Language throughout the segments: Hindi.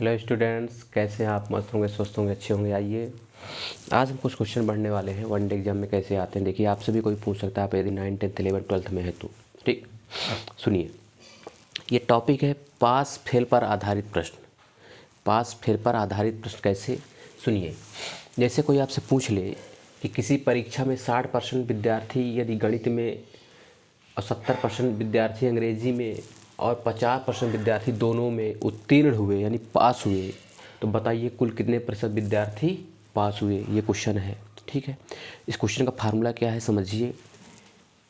हेलो स्टूडेंट्स, कैसे हैं आप? मस्त होंगे, स्वस्थ होंगे, अच्छे होंगे। आइए आज हम कुछ क्वेश्चन पढ़ने वाले हैं वन डे एग्जाम में कैसे आते हैं। देखिए, आपसे भी कोई पूछ सकता है, आप यदि 9, 10, 11, 12 में है तो। ठीक, सुनिए, ये टॉपिक है पास फेल पर आधारित प्रश्न। पास फेल पर आधारित प्रश्न कैसे? सुनिए, जैसे कोई आपसे पूछ ले कि किसी परीक्षा में 60% विद्यार्थी यदि गणित में और 70% विद्यार्थी अंग्रेजी में और 50% विद्यार्थी दोनों में उत्तीर्ण हुए यानी पास हुए, तो बताइए कुल कितने प्रतिशत विद्यार्थी पास हुए। ये क्वेश्चन है। ठीक है, इस क्वेश्चन का फार्मूला क्या है समझिए।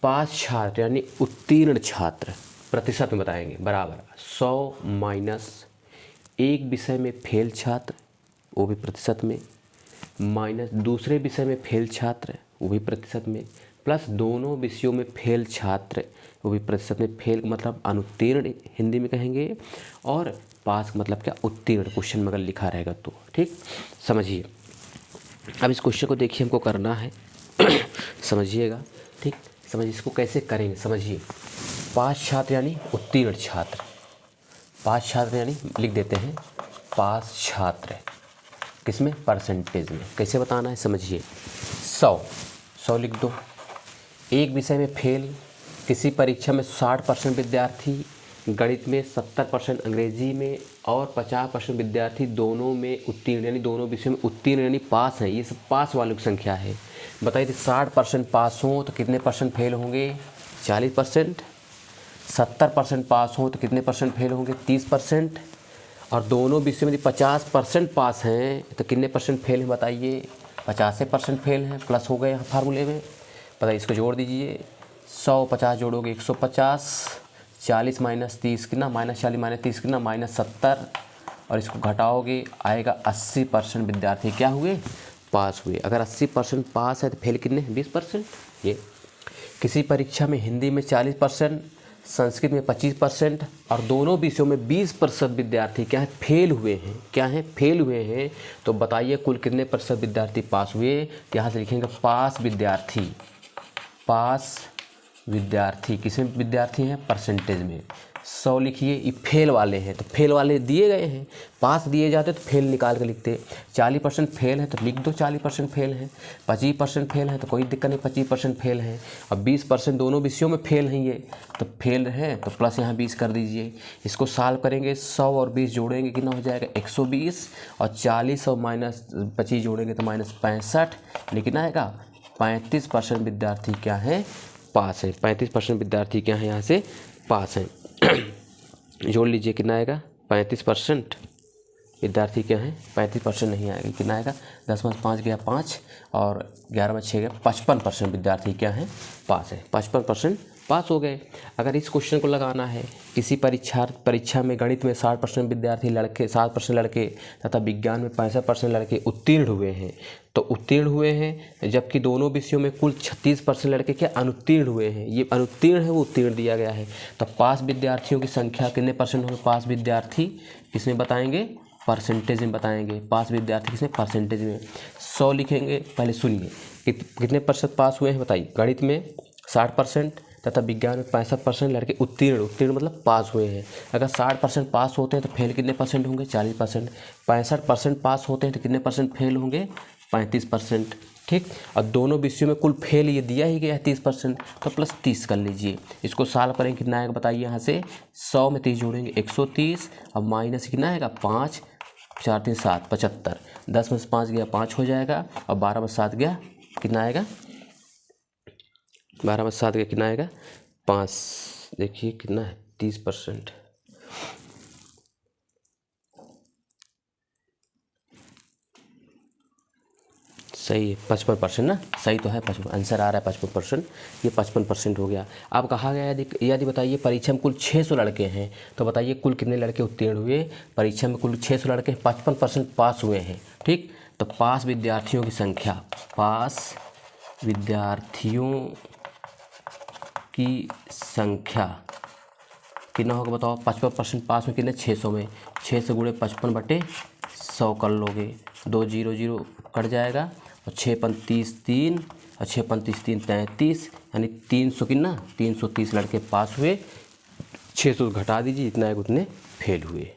पास छात्र यानी उत्तीर्ण छात्र प्रतिशत में बताएंगे, बराबर 100 माइनस एक विषय में फेल छात्र, वो भी प्रतिशत में, माइनस दूसरे विषय में फेल छात्र, वो भी प्रतिशत में, प्लस दोनों विषयों में फेल छात्र, वो भी प्रतिशत में। फेल मतलब अनुत्तीर्ण हिंदी में कहेंगे, और पास मतलब क्या, उत्तीर्ण, क्वेश्चन में अगर लिखा रहेगा तो। ठीक, समझिए। अब इस क्वेश्चन को देखिए, हमको करना है समझिएगा। ठीक, समझिए इसको कैसे करेंगे, समझिए। पास छात्र यानी उत्तीर्ण छात्र, पास छात्र यानी लिख देते हैं पास छात्र, किसमें, परसेंटेज में। कैसे बताना है समझिए। 100 लिख दो। एक विषय में फेल, किसी परीक्षा में 60% विद्यार्थी गणित में, 70% अंग्रेजी में और 50% विद्यार्थी दोनों में उत्तीर्ण यानी दोनों विषयों में उत्तीर्ण यानी पास हैं। ये सब पास वालों की संख्या है। बताइए, 60% पास हों तो कितने परसेंट फेल होंगे? 40%। 70% पास हों तो कितने परसेंट फेल होंगे? 30%। और दोनों विषयों में 50% पास हैं तो कितने परसेंट फेल हैं बताइए? 50% फेल हैं। प्लस हो गए यहाँ फार्मूले में, बताइए इसको जोड़ दीजिए। 100 50 जोड़ोगे 150, 40 माइनस 30 कितना, माइनस 40 माइनस 30 कितना, माइनस 70, और इसको घटाओगे आएगा 80% विद्यार्थी क्या हुए? पास हुए। अगर 80% पास है तो फेल कितने? 20%। ये किसी परीक्षा में हिंदी में 40%, संस्कृत में 25% और दोनों विषयों में 20% विद्यार्थी क्या है? फेल हुए हैं। क्या है? फेल हुए हैं। तो बताइए कुल कितने प्रतिशत विद्यार्थी पास हुए? यहाँ से लिखेंगे पास विद्यार्थी, पास विद्यार्थी किसमें विद्यार्थी हैं? परसेंटेज में। 100 लिखिए। ये फेल वाले हैं तो फेल वाले दिए गए हैं, पास दिए जाते तो फेल निकाल के लिखते। 40% फेल है तो लिख दो 40% फेल हैं। 25% फेल है तो कोई दिक्कत नहीं, 25% फेल हैं। और 20% दोनों विषयों में फेल हैं, ये तो फेल हैं तो प्लस यहाँ 20 कर दीजिए। इसको सॉल्व करेंगे, 100 और 20 जोड़ेंगे कितना हो जाएगा? 120, और 40 और माइनस 25 जोड़ेंगे तो माइनस 65, लेकिन आएगा 35% विद्यार्थी क्या हैं? पास है। 35% विद्यार्थी क्या है? यहाँ से पास हैं। जोड़ लीजिए कितना आएगा? 35% विद्यार्थी क्या है? 35% नहीं आएगा, कितना आएगा? 10 में 5 गया 5 और 11 में 6 गया 55% विद्यार्थी क्या है? पास है। 55% पास हो गए। अगर इस क्वेश्चन को लगाना है, किसी परीक्षा में गणित में 60% विद्यार्थी लड़के, 60% लड़के तथा विज्ञान में 65% लड़के उत्तीर्ण हुए हैं, तो उत्तीर्ण हुए हैं, जबकि दोनों विषयों में कुल 36% लड़के क्या अनुत्तीर्ण हुए हैं। ये अनुत्तीर्ण है, वो उत्तीर्ण दिया गया है। तो पास विद्यार्थियों की संख्या कितने परसेंट होंगे? पास विद्यार्थी किसमें बताएंगे? परसेंटेज में बताएंगे। पास विद्यार्थी किसमें? परसेंटेज में। 100 लिखेंगे। पहले सुनिए, कितने प्रतिशत पास हुए हैं बताइए? गणित में 60% तथा विज्ञान में 65% लड़के उत्तीर्ण, उत्तीर्ण मतलब पास हुए हैं। अगर 60% पास होते हैं तो फेल कितने परसेंट होंगे? 40%। 65% पास होते हैं तो कितने परसेंट फेल होंगे? 35%। ठीक, और दोनों विषयों में कुल फेल ये दिया ही गया है 30%, तो प्लस 30 कर लीजिए। इसको सॉल्व करेंगे कितना आएगा बताइए? यहाँ से 100 में 30 जोड़ेंगे 130, और माइनस कितना आएगा? 5, 4 3 7 75, 10 में से 5 गया 5 हो जाएगा, और 12 में 7 गया कितना आएगा? 12 में 7 गया कितना आएगा? 5। देखिए कितना है? 30%। सही है, 55% ना? सही तो है, 55 आंसर आ रहा है 55%। ये 55% हो गया। अब कहा गया यदि बताइए परीक्षा में कुल 600 लड़के हैं, तो बताइए कुल कितने लड़के उत्तीर्ण हुए? परीक्षा में कुल 600 लड़के 55% पास हुए हैं। ठीक, तो पास विद्यार्थियों की संख्या, पास विद्यार्थियों की संख्या कितना होगा बताओ? 55% पास में कितने? 600 में 6 से गुणे 55/100 कर लोगे, 2 0 0 कट जाएगा, और 6 35 3 और 6 35 3 33, यानी 300 कितना? 330 लड़के पास हुए। 600 घटा दीजिए, इतना है उतने फेल हुए।